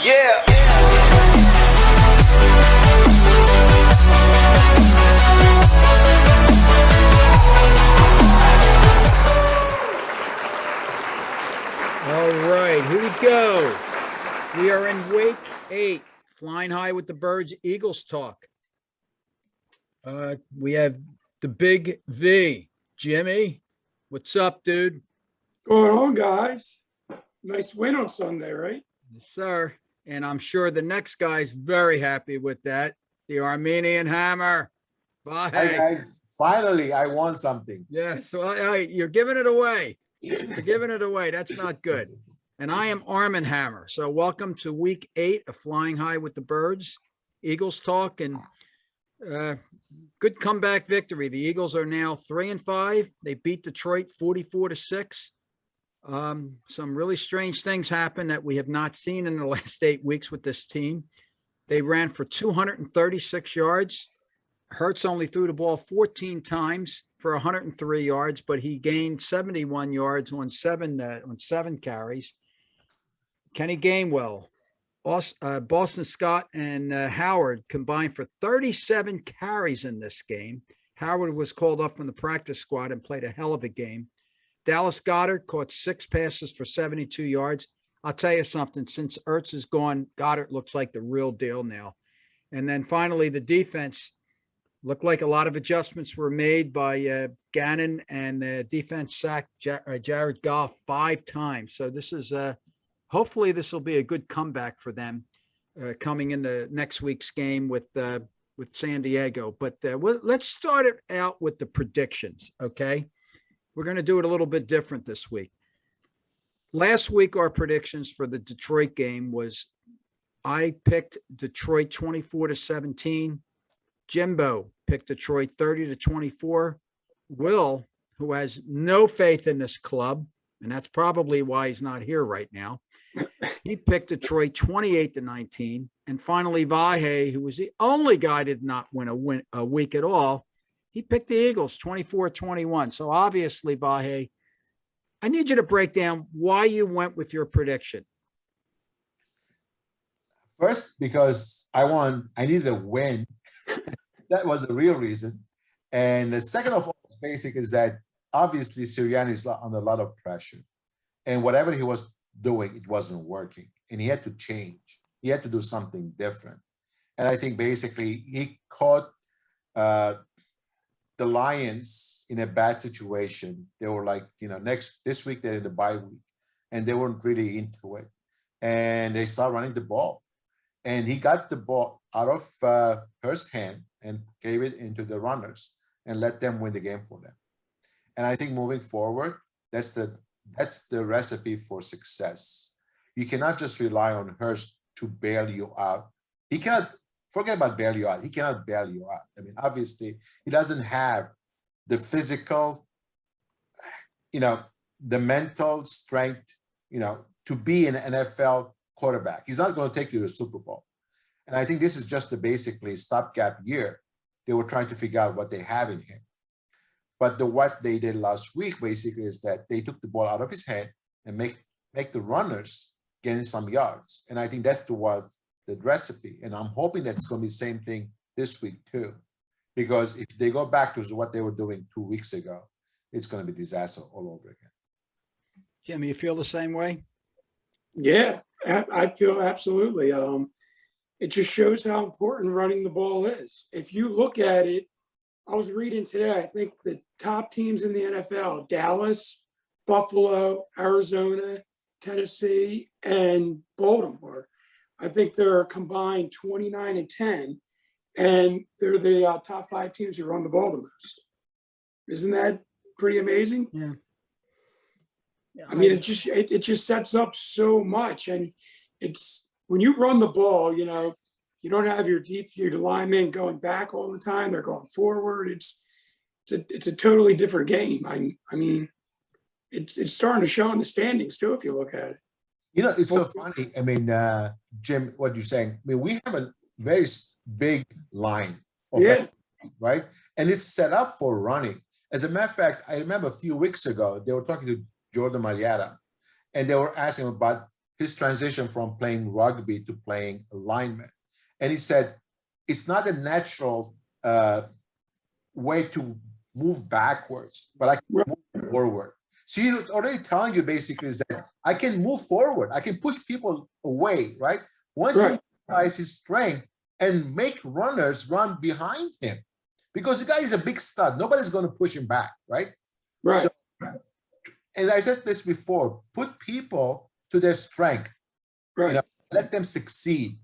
Yeah. All right, here we go. We are in week 8, flying high with the birds, Eagles talk. We have the big V, Jimmy. What's up, dude? Going on, guys? Nice win on Sunday, right? Yes, sir. And I'm sure the next guy's very happy with that. The Armenian Hammer. Bye. Hi guys, finally I won something. Yeah, so you're giving it away. You're giving it away. That's not good. And I am Armin Hammer. So welcome to week 8 of Flying High with the Birds, Eagles talk, and good comeback victory. The Eagles are now 3-5. They beat Detroit 44-6. Some really strange things happened that we have not seen in the last 8 weeks with this team. They ran for 236 yards. Hurts only threw the ball 14 times for 103 yards, but he gained 71 yards on seven carries. Kenny Gainwell, Boston Scott, and Howard combined for 37 carries in this game. Howard was called up from the practice squad and played a hell of a game. Dallas Goedert caught 6 passes for 72 yards. I'll tell you something, since Ertz is gone, Goddard looks like the real deal now. And then finally, the defense looked like a lot of adjustments were made by Gannon, and the defense sacked Jared Goff 5 times. So this is hopefully this will be a good comeback for them coming into next week's game with San Diego. But let's start it out with the predictions, okay? We're going to do it a little bit different this week. Last week, our predictions for the Detroit game was I picked Detroit 24-17. Jimbo picked Detroit 30-24. Will, who has no faith in this club, and that's probably why he's not here right now, he picked Detroit 28-19. And finally, Vahe, who was the only guy that did not win a week at all, he picked the Eagles 24-21. So obviously, Vahe, I need you to break down why you went with your prediction. First, because I needed a win. That was the real reason. And the second of all, basic is that obviously Sirianni is under a lot of pressure. And whatever he was doing, it wasn't working. And he had to change. He had to do something different. And I think basically he caught the Lions in a bad situation. They were like, this week they're in the bye week, and they weren't really into it. And they start running the ball. And he got the ball out of Hurst's hand and gave it into the runners and let them win the game for them. And I think moving forward, that's the recipe for success. You cannot just rely on Hurst to bail you out. He cannot forget about bail you out. He cannot bail you out. I mean, obviously, he doesn't have the physical, the mental strength, to be an NFL quarterback. He's not going to take you to the Super Bowl. And I think this is just a basically stopgap year. They were trying to figure out what they have in him. But what they did last week basically is that they took the ball out of his hand and make the runners gain some yards. And I think that's the recipe. And I'm hoping that's going to be the same thing this week too. Because if they go back to what they were doing 2 weeks ago, it's going to be disaster all over again. Jimmy, you feel the same way? Yeah, I feel absolutely. It just shows how important running the ball is. If you look at it, I was reading today, I think the top teams in the NFL, Dallas, Buffalo, Arizona, Tennessee, and Baltimore, I think they're combined 29-10, and they're the top 5 teams who run the ball the most. Isn't that pretty amazing? Yeah. I mean, it just sets up so much, and it's when you run the ball, you don't have your linemen going back all the time; they're going forward. It's a totally different game. I mean, it's starting to show in the standings too. If you look at it, it's so funny. I mean, Jim, what you're saying. I mean, we have a very big line, right? And it's set up for running. As a matter of fact, I remember a few weeks ago they were talking to Jordan Mailata, and they were asking about his transition from playing rugby to playing lineman. And he said, it's not a natural way to move backwards, but I can move forward. So he's already telling you basically is that I can move forward. I can push people away, right? Once you utilize his strength and make runners run behind him, because the guy is a big stud. Nobody's going to push him back, right? Right. So, as I said this before, put people to their strength. Right. You know, let them succeed.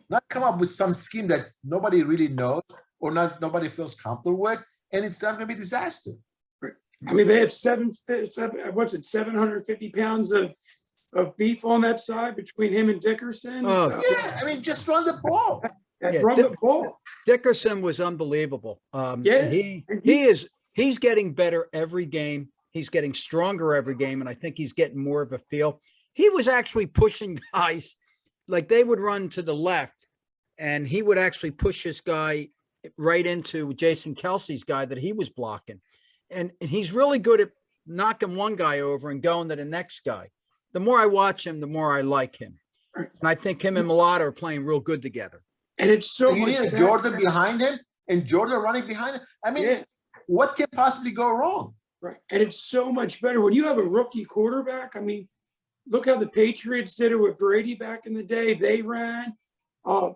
Not come up with some scheme that nobody really knows or nobody feels comfortable with, and it's not going to be a disaster. Right. I mean, they have 750 pounds of beef on that side between him and Dickerson. Oh, so. Yeah, I mean, just run the ball. Yeah, Run the ball. Dickerson was unbelievable. Yeah. He's getting better every game. He's getting stronger every game, and I think he's getting more of a feel. He was actually pushing guys, like they would run to the left, and he would actually push this guy right into Jason Kelsey's guy that he was blocking. And he's really good at knocking one guy over and going to the next guy. The more I watch him, the more I like him. And I think him and Mulatto are playing real good together. And it's so You much need Jordan behind him and Jordan running behind him. I mean, what can possibly go wrong? Right. And it's so much better when you have a rookie quarterback. I mean, look how the Patriots did it with Brady back in the day. They ran.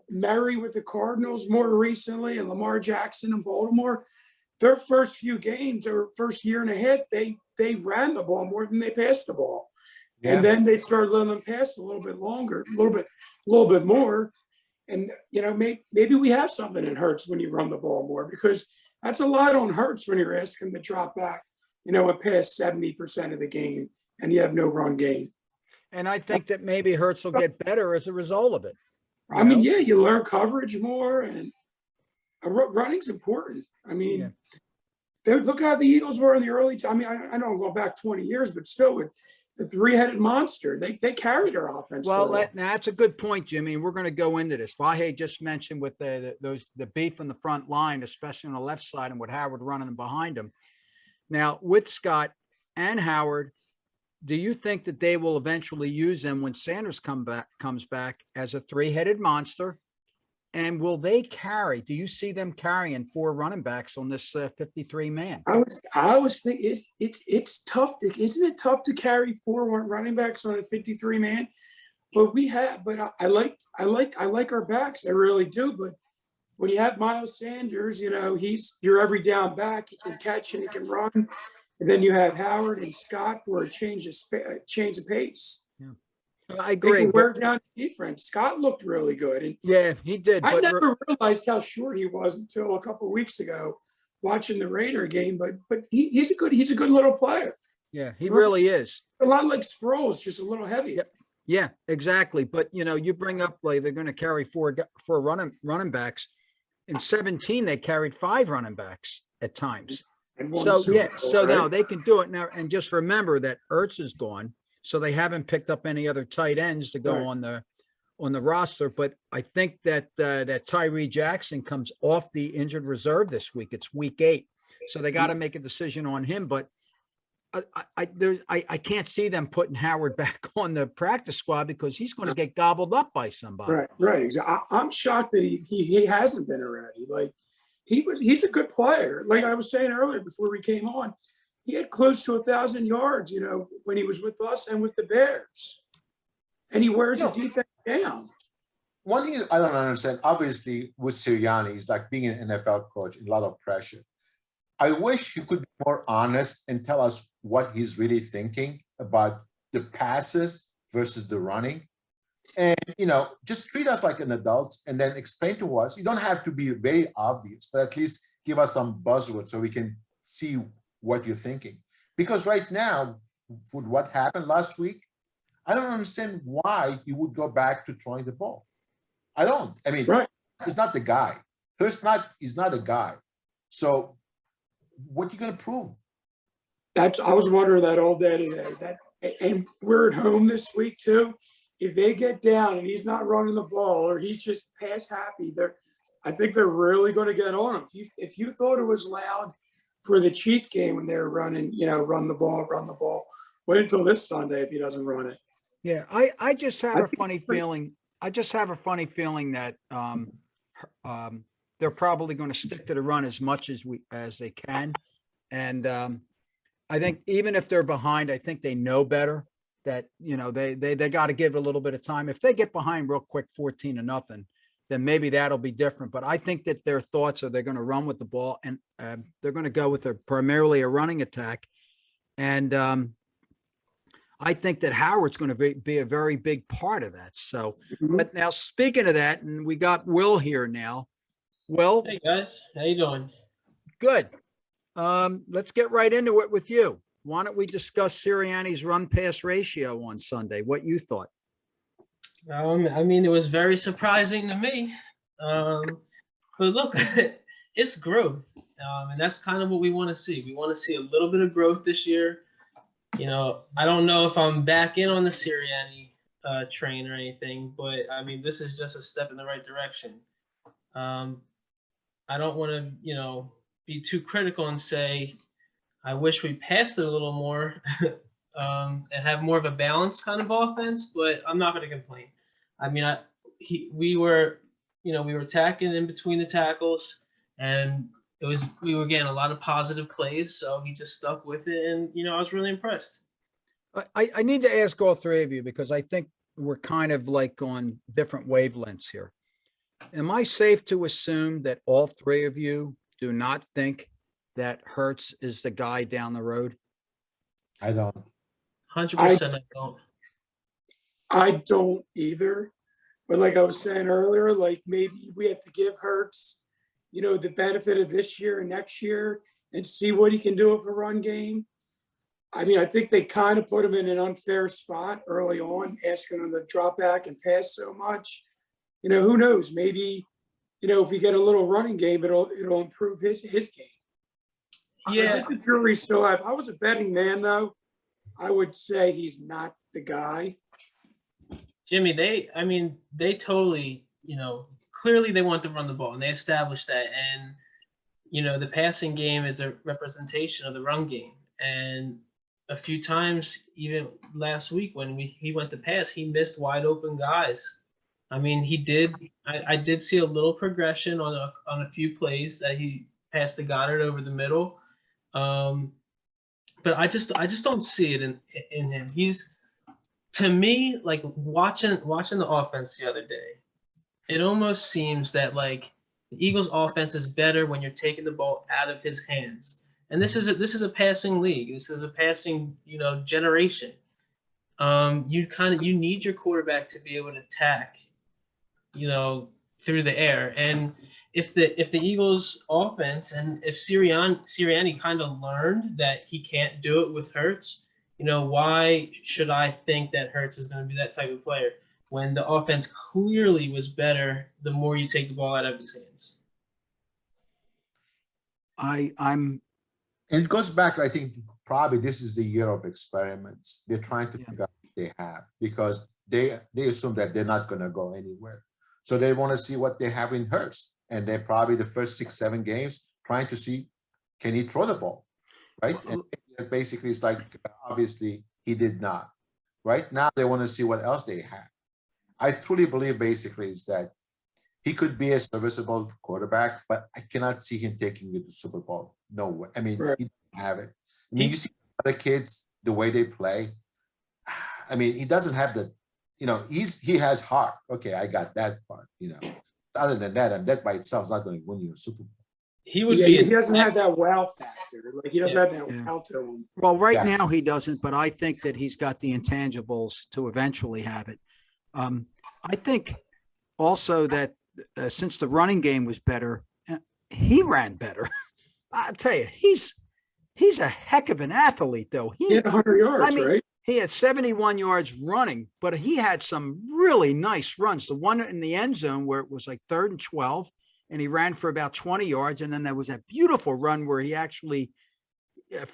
Murray with the Cardinals more recently, and Lamar Jackson in Baltimore. Their first few games or first year and a half, they ran the ball more than they passed the ball. Yeah. And then they started letting them pass a little bit longer, a little bit more. And, you know, maybe we have something in Hurts when you run the ball more, because that's a lot on Hurts when you're asking him to drop back, you know, and pass 70% of the game and you have no run game. And I think that maybe Hurts will get better as a result of it. I mean, yeah, you learn coverage more, and running's important. I mean, look how the Eagles were in the early time. I mean, I don't go back 20 years, but still with the three-headed monster, they carried their offense. Well, that's a good point, Jimmy. We're going to go into this. Vahe just mentioned with the beef on the front line, especially on the left side, and with Howard running behind him. Now, with Scott and Howard, do you think that they will eventually use them when Sanders comes back as a three-headed monster? And will they carry? Do you see them carrying 4 running backs on this 53 man? I was thinking it's tough. Isn't it tough to carry 4 running backs on a 53 man? But I like our backs. I really do. But when you have Miles Sanders, you know, he's your every down back. He can catch and he can run. And then you have Howard and Scott for a change of pace. Yeah. I agree. They can wear down defense. Scott looked really good. And yeah, he did. I never realized how short he was until a couple of weeks ago watching the Raider game. But he's a good little player. Yeah, he really is. A lot like Sproles, just a little heavy. Yep. Yeah, exactly. But you know, you bring up like they're going to carry 4 running backs. In 17, they carried 5 running backs at times. So now they can do it now. And just remember that Ertz is gone, so they haven't picked up any other tight ends to go on the roster. But I think that that Tyree Jackson comes off the injured reserve this week. It's week 8, so they got to make a decision on him. But I can't see them putting Howard back on the practice squad because he's going to get gobbled up by somebody. Right. I'm shocked that he hasn't been already. Like. He's a good player. Like I was saying earlier before we came on, he had close to 1,000 yards, you know, when he was with us and with the Bears. And he wears the defense down. One thing I don't understand, obviously, with Sirianni, is like being an NFL coach, a lot of pressure. I wish he could be more honest and tell us what he's really thinking about the passes versus the running. And, you know, just treat us like an adult and then explain to us. You don't have to be very obvious, but at least give us some buzzwords so we can see what you're thinking. Because right now, with what happened last week, I don't understand why he would go back to throwing the ball. I don't. I mean, he's not the guy. He's not a guy. So what are you going to prove? I was wondering that all day today. And we're at home this week too. If they get down and he's not running the ball or he's just pass happy, I think they're really going to get on him. If you thought it was loud for the Chiefs game when they were running, you know, run the ball, wait until this Sunday if he doesn't run it. Yeah, I just have I a think funny it's pretty- feeling. I just have a funny feeling that they're probably going to stick to the run as much as they can. And I think even if they're behind, I think they know better that, they got to give it a little bit of time. If they get behind real quick, 14-0, then maybe that'll be different. But I think that their thoughts are they're going to run with the ball, and they're going to go with primarily a running attack. And I think that Howard's going to be a very big part of that. So, but now speaking of that, and we got Will here now. Will, Hey guys, how you doing? good. Let's get right into it with you. Why don't we discuss Sirianni's run pass ratio on Sunday? What you thought? I mean, it was very surprising to me. But look, it's growth. And that's kind of what we want to see. We want to see a little bit of growth this year. I don't know if I'm back in on the Sirianni train or anything, but I mean, this is just a step in the right direction. I don't want to, be too critical and say, I wish we passed it a little more and have more of a balanced kind of offense, but I'm not going to complain. I mean, we were attacking in between the tackles, and we were getting a lot of positive plays. So he just stuck with it, and I was really impressed. I need to ask all three of you because I think we're kind of like on different wavelengths here. Am I safe to assume that all three of you do not think that Hurts is the guy down the road? I don't. 100%, I don't. I don't either. But like I was saying earlier, like maybe we have to give Hurts, the benefit of this year and next year and see what he can do with a run game. I mean, I think they kind of put him in an unfair spot early on, asking him to drop back and pass so much. Who knows? Maybe, if we get a little running game, it'll improve his game. Yeah. I think the jury's still out. If I was a betting man, though, I would say he's not the guy. Jimmy, they totally, clearly they want to run the ball, and they established that. And, the passing game is a representation of the run game. And a few times, even last week when he went to pass, he missed wide open guys. I mean, he did. I did see a little progression on a few plays that he passed to Goddard over the middle. But I just don't see it in him. He's, to me, like watching the offense the other day, it almost seems that like the Eagles' offense is better when you're taking the ball out of his hands. And this is a passing league. This is a passing, generation. You need your quarterback to be able to attack, through the air. And if the Eagles' offense and if Sirianni kind of learned that he can't do it with Hurts, why should I think that Hurts is going to be that type of player when the offense clearly was better the more you take the ball out of his hands? I'm And it goes back, I think probably this is the year of experiments. They're trying to figure out what they have because they assume that they're not going to go anywhere. So they want to see what they have in Hurts. And they're probably the first 6-7 games trying to see, can he throw the ball, right? And basically, it's like, obviously, he did not. Right now, they want to see what else they have. I truly believe, basically, is that he could be a serviceable quarterback, but I cannot see him taking you to Super Bowl. No way. I mean, Right. he doesn't have it. I mean, you see other kids, the way they play. I mean, he doesn't have the, he has heart. Okay, I got that part, Other than that, and that by itself is not going to win you a Super Bowl. He would Yeah, be. he doesn't have that wow factor. Like he doesn't have that Yeah. wow to him. Well, right Yeah. now he doesn't, but I think that he's got the intangibles to eventually have it. I think also that since the running game was better, he ran better. I'll tell you, he's a heck of an athlete, though. He had 100 yards, right? He had 71 yards running, but he had some really nice runs. The one in the end zone where it was like 3rd and 12, and he ran for about 20 yards. And then there was that beautiful run where he actually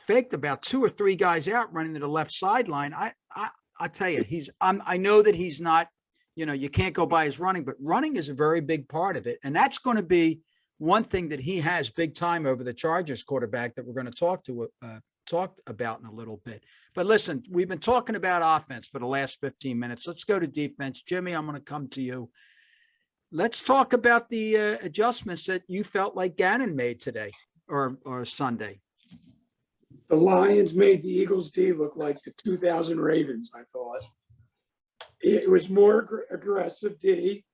faked about 2 or 3 guys out running to the left sideline. I tell you, I know that he's not, you can't go by his running, but running is a very big part of it. And that's going to be one thing that he has big time over the Chargers quarterback that we're going to talk about in a little bit. But listen, we've been talking about offense for the last 15 minutes. Let's go to defense. Jimmy, I'm going to come to you. Let's talk about the adjustments that you felt like Gannon made today or Sunday. The Lions made the Eagles D look like the 2000 Ravens, I thought. It was more aggressive D.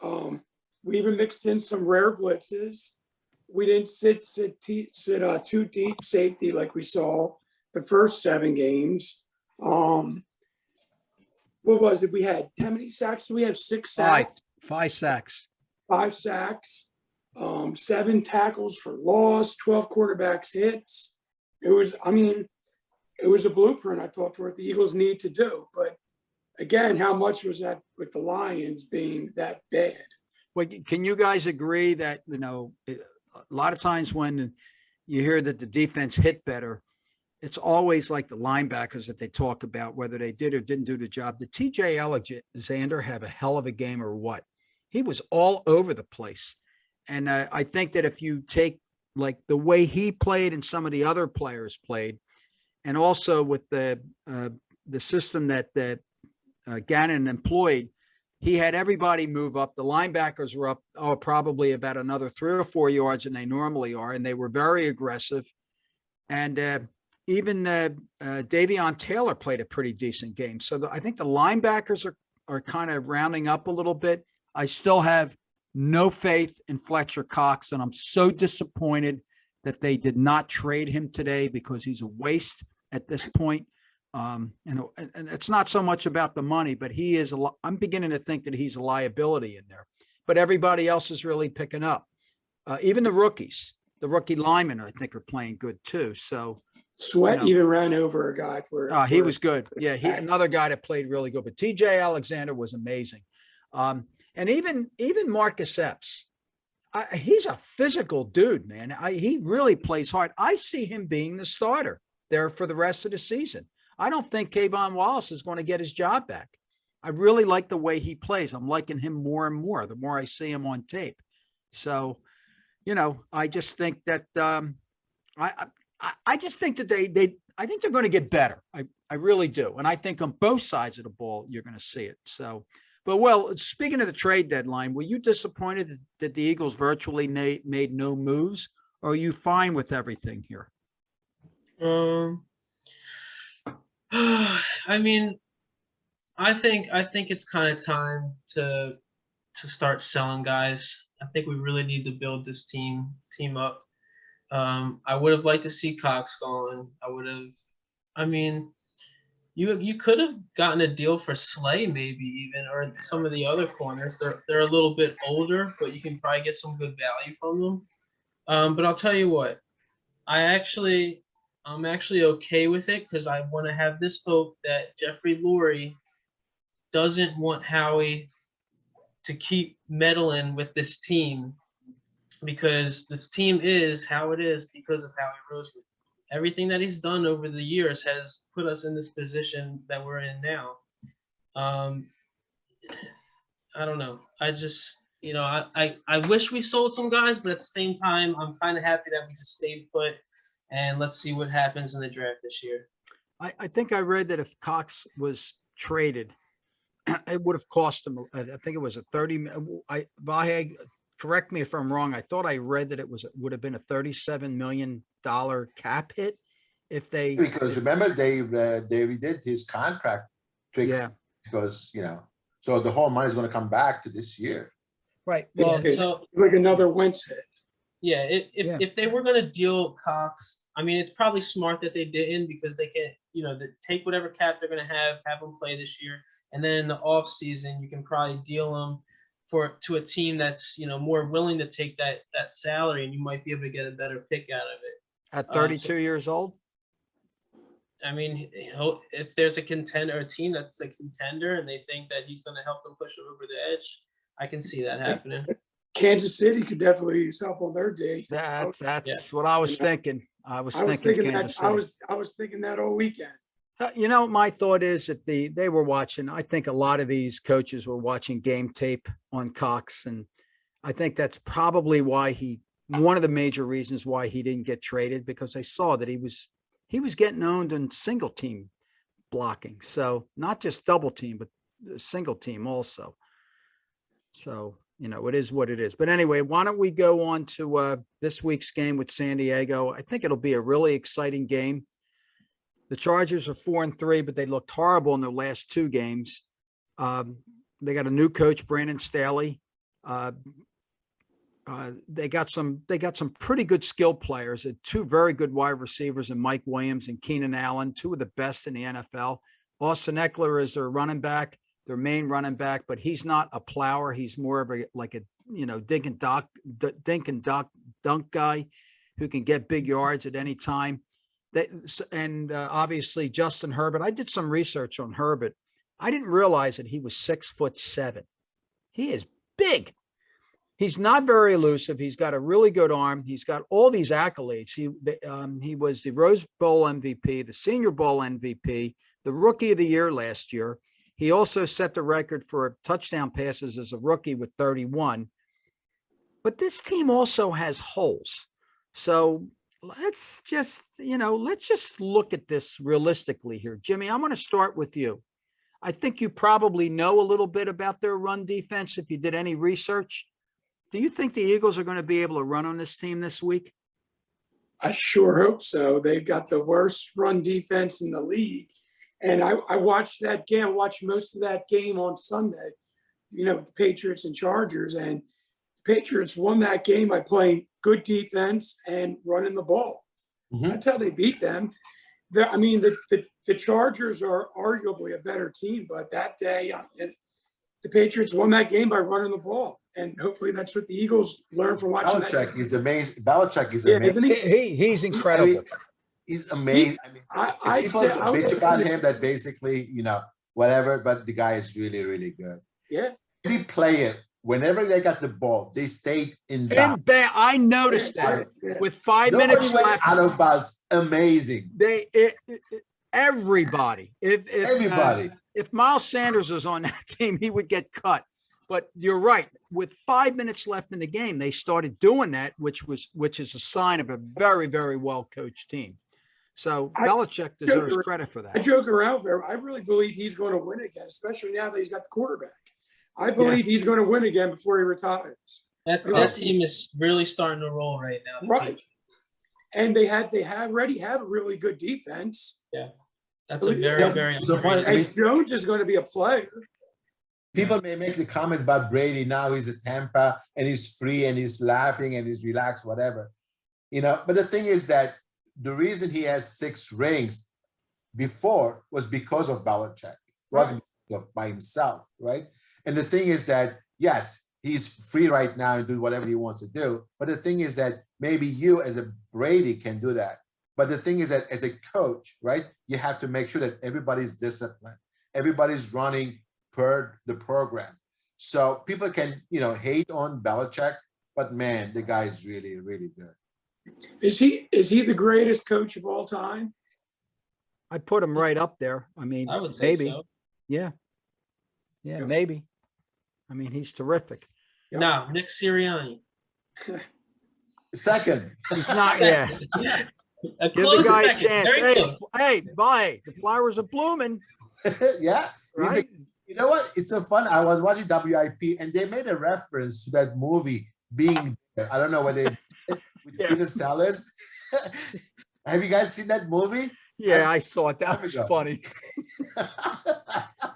We even mixed in some rare blitzes. We didn't sit too deep safety like we saw the first 7 games. What was it? We had how many sacks? We have 6 sacks. 5 sacks. 5 sacks. 7 tackles for loss. 12 quarterbacks hits. It was a blueprint, I thought, for what the Eagles need to do. But again, how much was that with the Lions being that bad? Well, can you guys agree that, a lot of times when you hear that the defense hit better, it's always like the linebackers that they talk about, whether they did or didn't do the job. Did TJ Alexander have a hell of a game or what? He was all over the place. And I think that if you take like the way he played and some of the other players played, and also with the system that Gannon employed, he had everybody move up. The linebackers were up probably about another 3 or 4 yards than they normally are, and they were very aggressive. And even Davion Taylor played a pretty decent game. So I think the linebackers are kind of rounding up a little bit. I still have no faith in Fletcher Cox, and I'm so disappointed that they did not trade him today because he's a waste at this point. And it's not so much about the money, but I'm beginning to think that he's a liability in there. But everybody else is really picking up. Even the rookies, the rookie linemen, I think, are playing good too. So Sweat even ran over a guy for. He was good. Yeah, another guy that played really good. But TJ Alexander was amazing. And even Marcus Epps, he's a physical dude, man. He really plays hard. I see him being the starter there for the rest of the season. I don't think Kayvon Wallace is going to get his job back. I really like the way he plays. I'm liking him more and more the more I see him on tape. So, I just think that I just think that I think they're going to get better. I really do. And I think on both sides of the ball, you're going to see it. So, but speaking of the trade deadline, were you disappointed that the Eagles virtually made no moves, or are you fine with everything here? I mean, I think it's kind of time to start selling guys. I think we really need to build this team up. I would have liked to see Cox gone. You could have gotten a deal for Slay maybe even, or some of the other corners. They're a little bit older, but you can probably get some good value from them. But I'll tell you what, I'm actually okay with it because I want to have this hope that Jeffrey Lurie doesn't want Howie to keep meddling with this team, because this team is how it is because of Howie Roseman. Everything that he's done over the years has put us in this position that we're in now. I don't know. I just, I wish we sold some guys, but at the same time, I'm kind of happy that we just stayed put. And let's see what happens in the draft this year. I think I read that if Cox was traded, it would have cost him, I think it was a 30. Correct me if I'm wrong. I thought I read that it would have been a $37 million cap hit if they. Because remember they redid his contract because so the whole money is going to come back to this year. Right. Well, so like another Wentz hit. Yeah, if they were going to deal Cox, it's probably smart that they didn't, because they can, take whatever cap they're going to have them play this year, and then in the off season you can probably deal them to a team that's more willing to take that salary, and you might be able to get a better pick out of it. At 32 years old. If there's a team that's a contender, and they think that he's going to help them push it over the edge, I can see that happening. Kansas City could definitely use help on their day. That's what I was thinking. I was thinking Kansas City. I was thinking that all weekend. My thought is that they were watching. I think a lot of these coaches were watching game tape on Cox, and I think that's probably why one of the major reasons why he didn't get traded, because they saw that he he was getting owned in single team blocking. So not just double team, but single team also. So, it is what it is. But anyway, why don't we go on to this week's game with San Diego? I think it'll be a really exciting game. The Chargers are 4-3, but they looked horrible in their last 2 games. They got a new coach, Brandon Staley. They got some pretty good skill players, 2 very good wide receivers, and Mike Williams and Keenan Allen, 2 of the best in the NFL. Austin Eckler is their running back, their main running back, but he's not a plower. He's more of a dink and dunk guy who can get big yards at any time. Obviously Justin Herbert. I did some research on Herbert. I didn't realize that he was 6'7". He is big. He's not very elusive. He's got a really good arm. He's got all these accolades. He was the Rose Bowl MVP, the Senior Bowl MVP, the Rookie of the Year last year. He also set the record for touchdown passes as a rookie with 31. But this team also has holes. So let's just look at this realistically here. Jimmy, I'm going to start with you. I think you probably know a little bit about their run defense if you did any research. Do you think the Eagles are going to be able to run on this team this week? I sure hope so. They've got the worst run defense in the league. And I watched that game. I watched most of that game on Sunday, the Patriots and Chargers. And the Patriots won that game by playing good defense and running the ball. Mm-hmm. That's how they beat them. The Chargers are arguably a better team, but that day the Patriots won that game by running the ball. And hopefully that's what the Eagles learn from watching Belichick is amazing. Belichick is amazing. Isn't he? He's incredible. He's amazing. I said bitch about him that basically, whatever, but the guy is really, really good. Yeah. Every player, whenever they got the ball, they stayed in bounds. I noticed that with 5 minutes left. Out of bounds. Amazing. Everybody. Everybody. If Miles Sanders was on that team, he would get cut. But you're right. With 5 minutes left in the game, they started doing that, which is a sign of a very, very well coached team. So Belichick deserves credit for that. I joke around there. I really believe he's going to win again, especially now that he's got the quarterback. I believe he's going to win again before he retires. That team is really starting to roll right now. Right. And they already have a really good defense. Yeah. That's a very so funny. Jones is going to be a player. People may make the comments about Brady. Now he's at Tampa and he's free and he's laughing and he's relaxed, whatever. But the thing is that the reason he has 6 rings before was because of Belichick. It wasn't by himself, right? And the thing is that, yes, he's free right now and do whatever he wants to do. But the thing is that maybe you as a Brady can do that. But the thing is that as a coach, right, you have to make sure that everybody's disciplined. Everybody's running per the program. So people can, hate on Belichick, but man, the guy is really, really good. Is he the greatest coach of all time? I'd put him right up there. I would say maybe. So. Yeah, maybe. He's terrific. No, Nick Sirianni. Second. He's not, yeah. A Give the guy second. a chance. Bye. The flowers are blooming. Yeah. Right? You know what? It's so fun. I was watching WIP and they made a reference to that movie Being There. I don't know what they with Peter Sellers. Have you guys seen that movie? Yeah, I saw it. That was funny.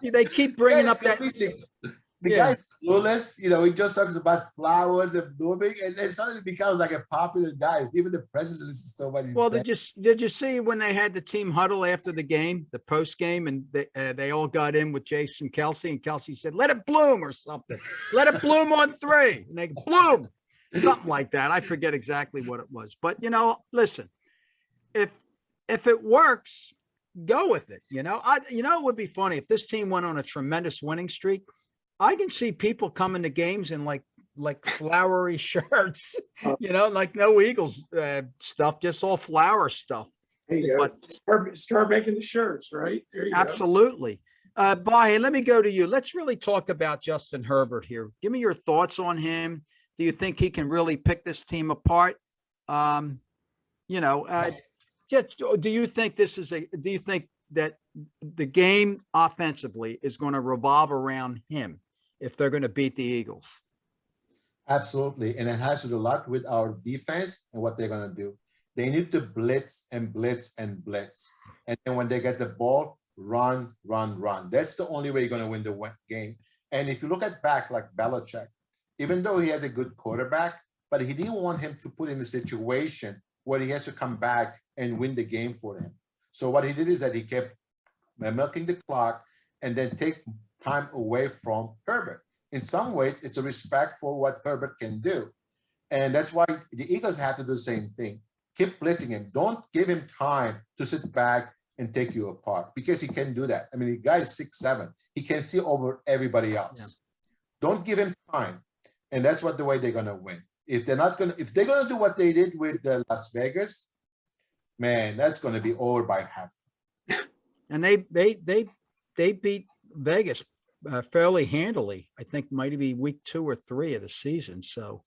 They keep bringing up that. The guy's clueless. He just talks about flowers and blooming, and then suddenly becomes like a popular guy. Even the president listens to what he said. Did you see when they had the team huddle after the game, the post game, and they all got in with Jason Kelsey, and Kelsey said, "Let it bloom" or something. Let it bloom on 3, and they bloom, something like that. I forget exactly what it was, but listen, if it works, go with it. It would be funny if this team went on a tremendous winning streak. I can see people coming to games in like flowery shirts, like no Eagles stuff, just all flower stuff. There you go. Start making the shirts, right? There you Absolutely. Bahe, let me go to you. Let's really talk about Justin Herbert here. Give me your thoughts on him. Do you think he can really pick this team apart? do you think do you think that the game offensively is going to revolve around him if they're going to beat the Eagles? Absolutely. And it has to do a lot with our defense and what they're going to do. They need to blitz and blitz and blitz. And then when they get the ball, run, run, run. That's the only way you're going to win the game. And if you look at back like Belichick, even though he has a good quarterback, but he didn't want him to put in a situation where he has to come back and win the game for him. So what he did is that he kept milking the clock and then take time away from Herbert. In some ways, it's a respect for what Herbert can do. And that's why the Eagles have to do the same thing. Keep blitzing him. Don't give him time to sit back and take you apart, because he can do that. I mean, the guy is 6'7". He can see over everybody else. Yeah. Don't give him time. And that's what the way they're gonna win. If they're gonna do what they did with Las Vegas, man, that's gonna be over by half. And they beat Vegas fairly handily. I think might be week 2 or 3 of the season. So,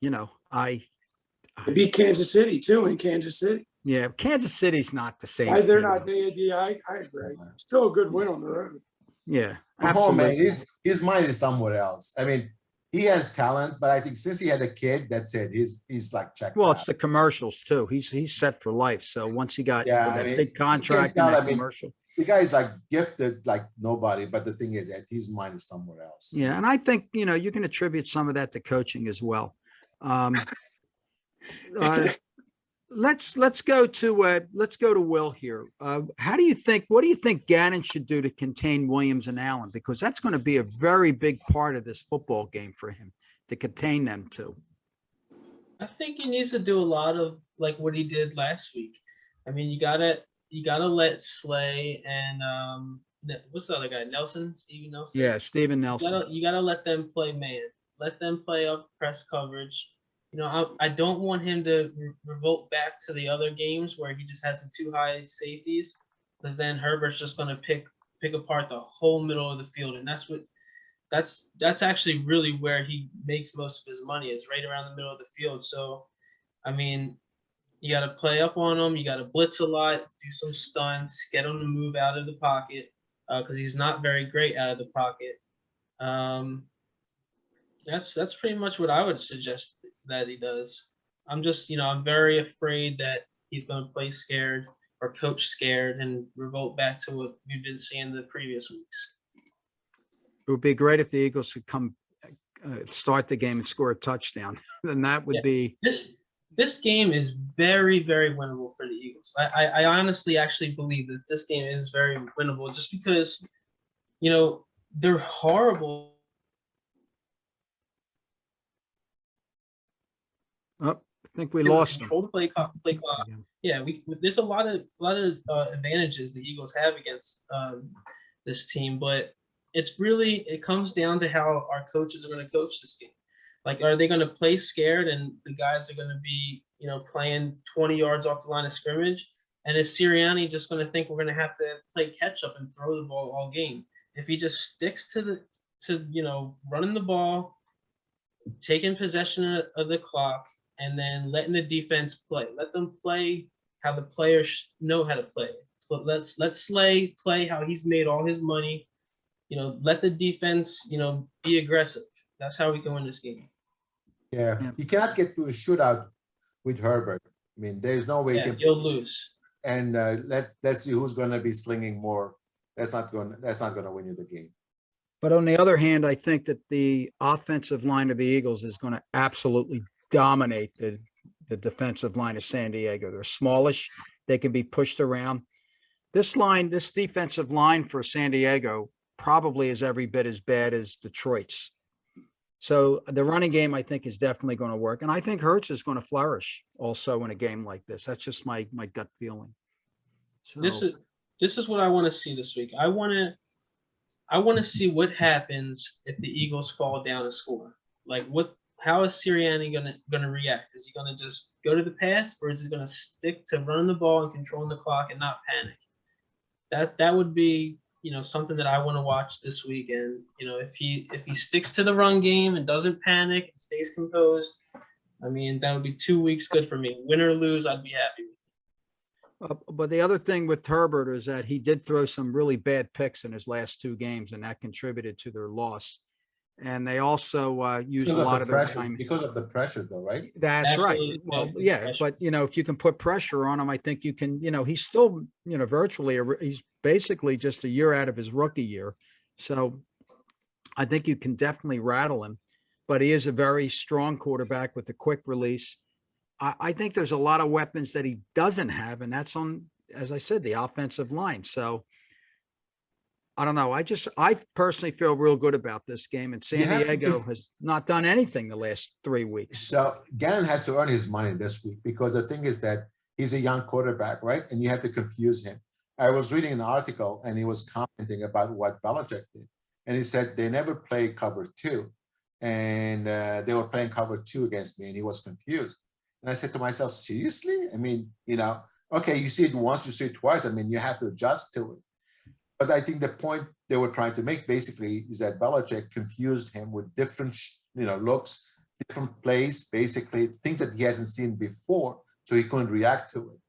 you know, They beat Kansas City too in Kansas City. yeah, Kansas City's not the same. They're team. not. I agree. Still a good win on the road. Yeah, Oh man, absolutely. his mind is somewhere else. I mean, he has talent, but I think since he had a kid, that's it. He's like checked Well, out. it's the commercials too. He's set for life. So once he got Yeah, that I mean, big you contract can and tell, that I mean, commercial. The guy's like gifted like nobody, but the thing is that his mind is somewhere else. Yeah, and I think you can attribute some of that to coaching as well. Let's go to Will here. What do you think Gannon should do to contain Williams and Allen? Because that's going to be a very big part of this football game for him, to contain them too. I think he needs to do a lot of like what he did last week. I mean, you gotta let Slay and what's the other guy? Steven Nelson. Yeah, Steven Nelson. You gotta let them play man. Let them play up press coverage. You know, I don't want him to revolt back to the other games where he just has the 2 high safeties, because then Herbert's just going to pick apart the whole middle of the field, and that's actually really where he makes most of his money, is right around the middle of the field. So, I mean, you got to play up on him. You got to blitz a lot, do some stunts, get him to move out of the pocket, because he's not very great out of the pocket. That's pretty much what I would suggest that he does. I'm just, I'm very afraid that he's going to play scared or coach scared and revert back to what we've been seeing the previous weeks. It would be great if the Eagles could come start the game and score a touchdown. Then that would be. This game is very, very winnable for the Eagles. I honestly actually believe that this game is very winnable, just because, they're horrible. Oh, I think we lost them. Control the play clock. Yeah, there's a lot of advantages the Eagles have against this team, but it comes down to how our coaches are going to coach this game. Like, are they going to play scared and the guys are going to be, playing 20 yards off the line of scrimmage? And is Sirianni just going to think we're going to have to play catch up and throw the ball all game? If he just sticks to running the ball, taking possession of the clock, and then letting the defense play. Let them play how the players know how to play. Let Slay play how he's made all his money. Let the defense, be aggressive. That's how we can win this game. Yeah. You cannot get to a shootout with Herbert. I mean, there's no way you'll lose. And let's see who's going to be slinging more. That's not going to win you the game. But on the other hand, I think that the offensive line of the Eagles is going to absolutely dominate the defensive line of San Diego. They're smallish. They can be pushed around. This defensive line for San Diego probably is every bit as bad as Detroit's. So the running game, I think, is definitely going to work. And I think Hurts is going to flourish also in a game like this. That's just my gut feeling. So this is what I want to see this week. I want to see what happens if the Eagles fall down and score. Like, how is Sirianni gonna react? Is he gonna just go to the pass, or is he gonna stick to running the ball and controlling the clock and not panic? That would be something that I want to watch this week. And if he sticks to the run game and doesn't panic and stays composed, I mean, that would be 2 weeks good for me. Win or lose, I'd be happy with it. But the other thing with Herbert is that he did throw some really bad picks in his last 2 games, and that contributed to their loss. And they also used a lot of their time. Because of the pressure, though, right? That's right. Absolutely, Well, yeah, yeah, pressure. but if you can put pressure on him, I think you can. He's still, virtually, he's basically just a year out of his rookie year. So I think you can definitely rattle him. But he is a very strong quarterback with a quick release. I think there's a lot of weapons that he doesn't have, and that's on, as I said, the offensive line. So I don't know. I personally feel real good about this game, and San Diego has not done anything the last 3 weeks. So Gannon has to earn his money this week, because the thing is that he's a young quarterback, right? And you have to confuse him. I was reading an article and he was commenting about what Belichick did. And he said they never played cover 2. And they were playing cover 2 against me, and he was confused. And I said to myself, seriously? I mean, okay, you see it once, you see it twice. I mean, you have to adjust to it. But I think the point they were trying to make basically is that Belichick confused him with different, looks, different plays, basically things that he hasn't seen before, so he couldn't react to it.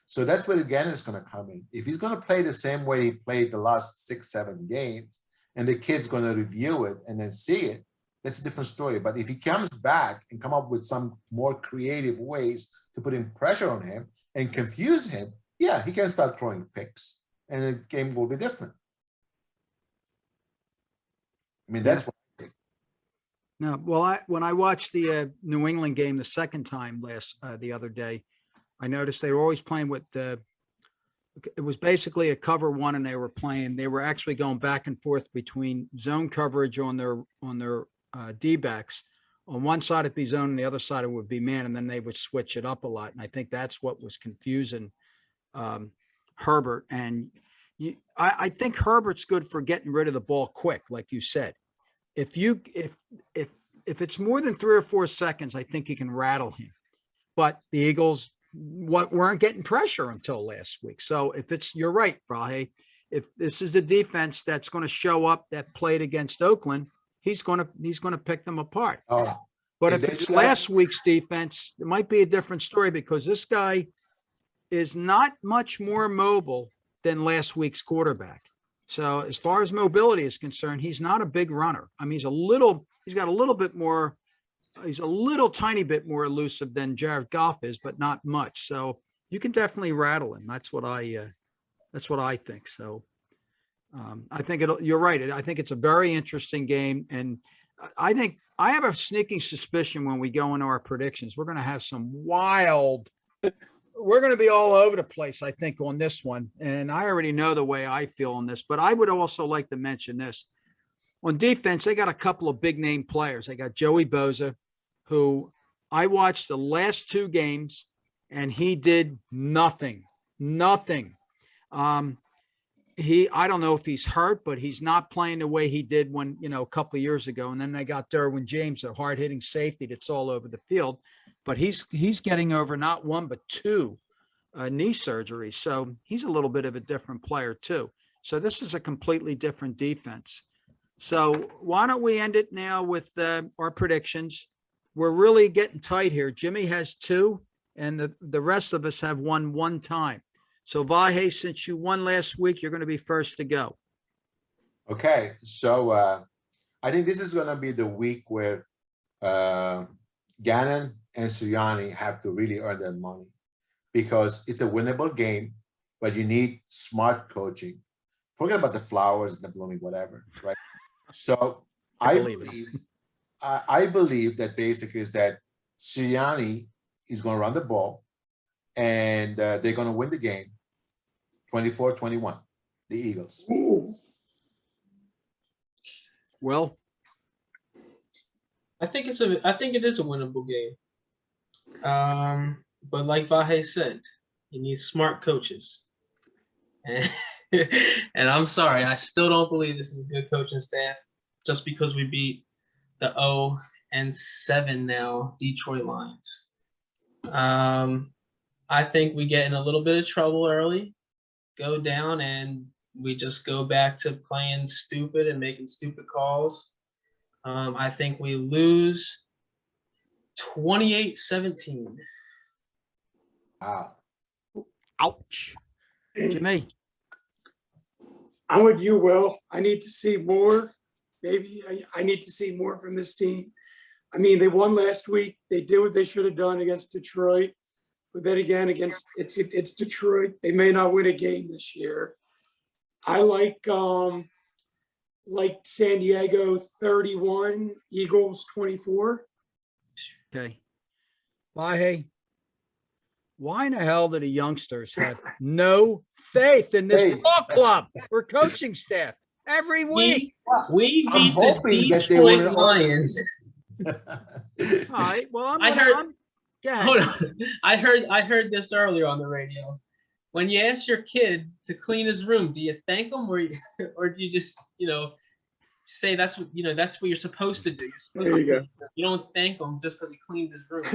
So that's where again is going to come in. If he's going to play the same way he played the last 6-7 games, and the kid's going to review it and then see it, that's a different story. But if he comes back and come up with some more creative ways to put in pressure on him and confuse him, yeah, he can start throwing picks, and the game will be different. I mean, that's what I think. No, well, when I watched the New England game the second time the other day, I noticed they were always playing with it was basically a cover 1, and they were actually going back and forth between zone coverage on their D-backs. On one side it'd be zone, and the other side it would be man, and then they would switch it up a lot. And I think that's what was confusing Herbert. And I think Herbert's good for getting rid of the ball quick, like you said. If it's more than 3 or 4 seconds, I think you can rattle him. But the Eagles weren't getting pressure until last week. So you're right, Vahe. If this is the defense that's going to show up that played against Oakland, he's going to pick them apart. Oh, but if it's last week's defense, it might be a different story, because this guy is not much more mobile than last week's quarterback. So as far as mobility is concerned, he's not a big runner. I mean, he's got a little bit more. He's a little tiny bit more elusive than Jared Goff is, but not much. So you can definitely rattle him. That's what I think. So I think you're right. I think it's a very interesting game. And I think I have a sneaking suspicion when we go into our predictions, we're going to have some we're going to be all over the place, I think, on this one. And I already know the way I feel on this, but I would also like to mention this. On defense, they got a couple of big name players. They got Joey Bosa, who I watched the last 2 games, and he did nothing. I don't know if he's hurt, but he's not playing the way he did when, a couple of years ago. And then they got Derwin James, a hard hitting safety that's all over the field, but he's getting over not 1, but 2 knee surgeries. So he's a little bit of a different player too. So this is a completely different defense. So why don't we end it now with our predictions? We're really getting tight here. Jimmy has 2, and the rest of us have won 1 time. So Vahe, since you won last week, you're going to be first to go. Okay, so I think this is going to be the week where Gannon and Sirianni have to really earn their money, because it's a winnable game, but you need smart coaching. Forget about the flowers and the blooming, whatever, right? So I believe that basically is that Sirianni is going to run the ball, and they're going to win the game 24-21, the Eagles. Well, I think it is a winnable game. But like Vahe said, you need smart coaches. And, and I'm sorry, I still don't believe this is a good coaching staff, just because we beat the 0-7 now Detroit Lions. I think we get in a little bit of trouble early, go down, and we just go back to playing stupid and making stupid calls. I think we lose 28-17. Wow. Ouch. Jimmy. I'm with you, Will. I need to see more. Maybe I need to see more from this team. I mean, they won last week. They did what they should have done against Detroit. But then again, it's Detroit. They may not win a game this year. I like San Diego 31, Eagles 24. Okay. Hey, why in the hell do the youngsters have no faith in this Hey. ball club or coaching staff every week? We I'm beat the hoping that they win Detroit all- Lions. All right. Well, I heard- go Hold ahead. on. I heard this earlier on the radio. When you ask your kid to clean his room, do you thank him or do you just, say that's what you're supposed to do? You're supposed There you to go. You don't thank him just because he cleaned his room.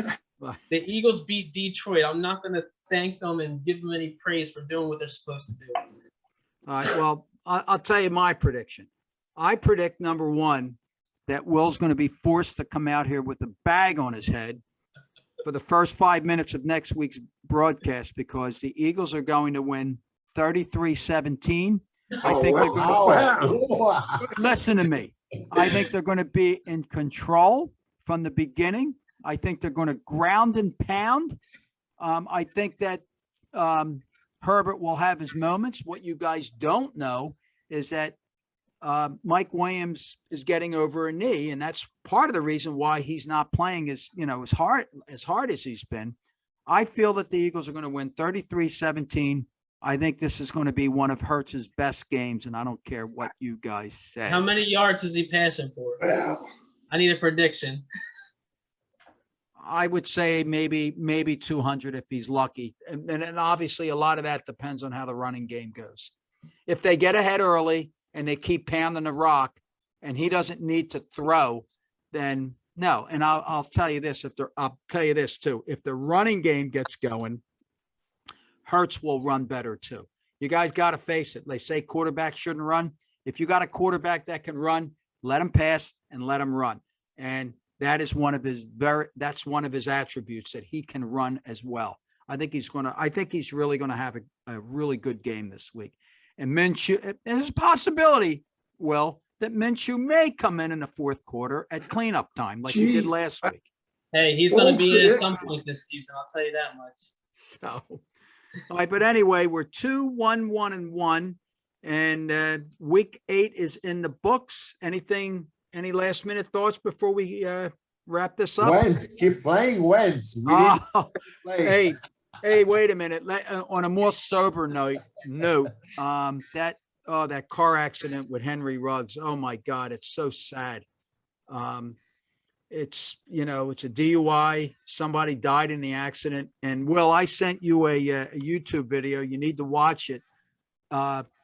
Right. The Eagles beat Detroit. I'm not going to thank them and give them any praise for doing what they're supposed to do. All right. Well, I'll tell you my prediction. I predict, number one, that Will's going to be forced to come out here with a bag on his head for the first 5 minutes of next week's broadcast because the Eagles are going to win 33-17. I think they're going to Wow. listen to me. I think they're going to be in control from the beginning. I think they're going to ground and pound. I think that Herbert will have his moments. What you guys don't know is that Mike Williams is getting over a knee, and that's part of the reason why he's not playing as hard as he's been. I feel that the Eagles are going to win 33-17. I think this is going to be one of Hurts's best games, and I don't care what you guys say. How many yards is he passing for? Well, I need a prediction. I would say maybe 200 if he's lucky. And obviously a lot of that depends on how the running game goes. If they get ahead early and they keep pounding the rock and he doesn't need to throw, then no. And I'll tell you this, I'll tell you this too. If the running game gets going, Hurts will run better too. You guys got to face it. They say quarterbacks shouldn't run. If you got a quarterback that can run, let him pass and let him run. And that is one of his attributes, that he can run as well. I think he's really going to have a really good game this week. And Minshew, there's a possibility, Will, that Minshew may come in the fourth quarter at cleanup time like he did last week. Hey, he's going to be in at some point this season. I'll tell you that much. So, all right, but anyway, we're 2-1-1-1, and week 8 is in the books. Any last minute thoughts before we wrap this up? Wentz, keep playing Wentz. We need to play. Hey, wait a minute. On a more sober note, that car accident with Henry Ruggs. Oh my God, it's so sad. It's a DUI. Somebody died in the accident. And Will, I sent you a YouTube video. You need to watch it.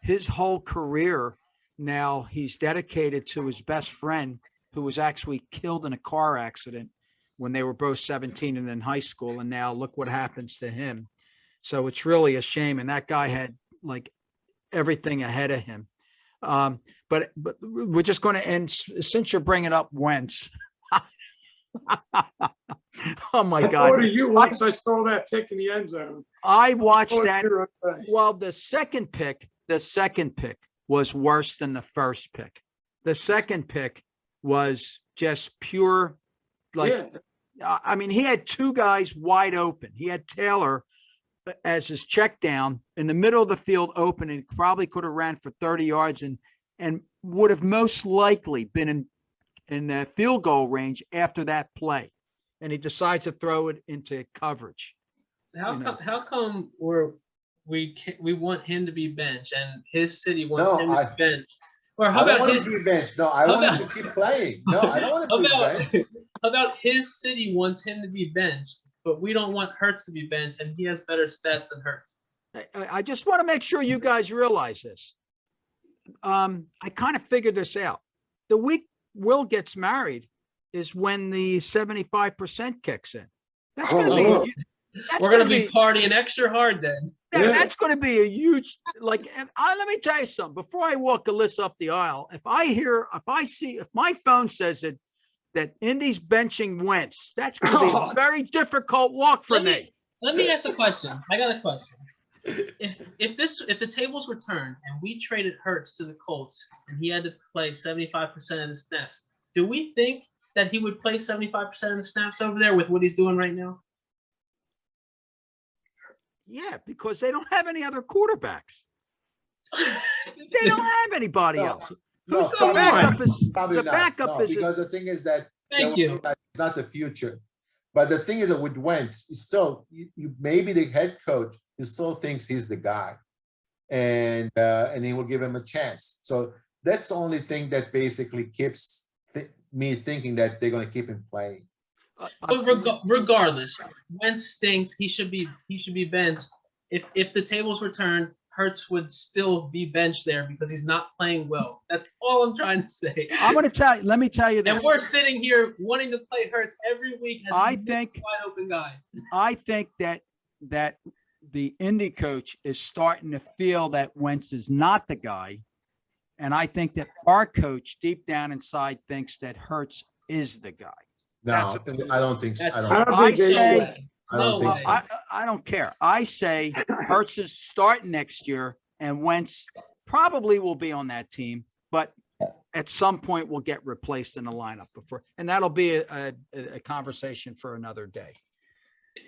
His whole career now, he's dedicated to his best friend who was actually killed in a car accident when they were both 17 and in high school. And now look what happens to him. So it's really a shame. And that guy had like everything ahead of him. But we're just going to end, since you're bringing up Wentz. Oh my God. Once I saw that pick in the end zone. I watched that. Well, the second pick was worse than the first pick. The second pick was just pure, I mean, he had two guys wide open. He had Taylor as his check down in the middle of the field open, and probably could have ran for 30 yards and would have most likely been in the field goal range after that play. And he decides to throw it into coverage. How come we want him to be benched and his city wants him to be benched? Or how about his bench? No, I want him to keep playing. No, I don't want him to be benched. How about his city wants him to be benched, but we don't want Hurts to be benched, and he has better stats than Hurts? I just want to make sure you guys realize this. I kind of figured this out. The week Will gets married is when the 75% kicks in. That's going to be. We're going to be partying extra hard then. That's going to be a huge, let me tell you something. Before I walk Alyssa up the aisle, if my phone says that that Indy's benching Wentz. That's going to be a very difficult walk for me. Let me ask a question. I got a question. If the tables were turned and we traded Hurts to the Colts and he had to play 75% of the snaps, do we think that he would play 75% of the snaps over there with what he's doing right now? Yeah, because they don't have any other quarterbacks. They don't have anybody else. Who's the backup? Probably The not. backup No, is because the thing is that Thank you. it's not the future. But the thing is that with Wentz, it's still you maybe the head coach still thinks he's the guy, and he will give him a chance. So that's the only thing that basically keeps me thinking that they're going to keep him playing. But regardless, Wentz stinks. He should be benched. If the tables were turned, Hurts would still be benched there because he's not playing well. That's all I'm trying to say. Let me tell you this. And we're sitting here wanting to play Hurts every week as wide open guys. I think that the Indy coach is starting to feel that Wentz is not the guy. And I think that our coach deep down inside thinks that Hurts is the guy. No, I don't think so. I don't care. I say Hurts is starting next year, and Wentz probably will be on that team, but at some point will get replaced in the lineup and that'll be a conversation for another day.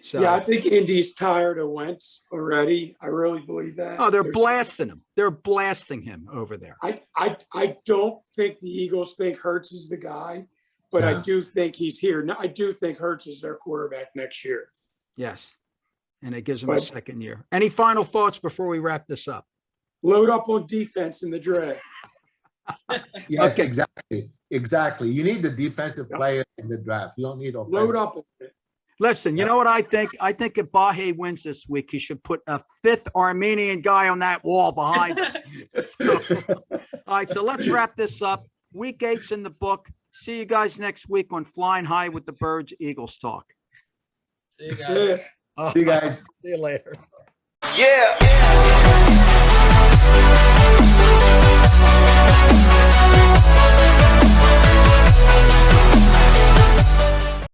So yeah, I think Indy's tired of Wentz already. I really believe that. Oh, they're blasting him. They're blasting him over there. I don't think the Eagles think Hurts is the guy, but I do think he's here. No, I do think Hurts is their quarterback next year. Yes. And it gives him a second year. Any final thoughts before we wrap this up? Load up on defense in the draft. Yes, okay. Exactly. You need the defensive player in the draft. You don't need offensive. Load up on it. Listen, you know what I think? I think if Bahe wins this week, he should put a fifth Armenian guy on that wall behind him. All right, so let's wrap this up. Week 8's in the book. See you guys next week on Flying High with the Birds Eagles Talk. See you guys. See you guys. See you later. Yeah.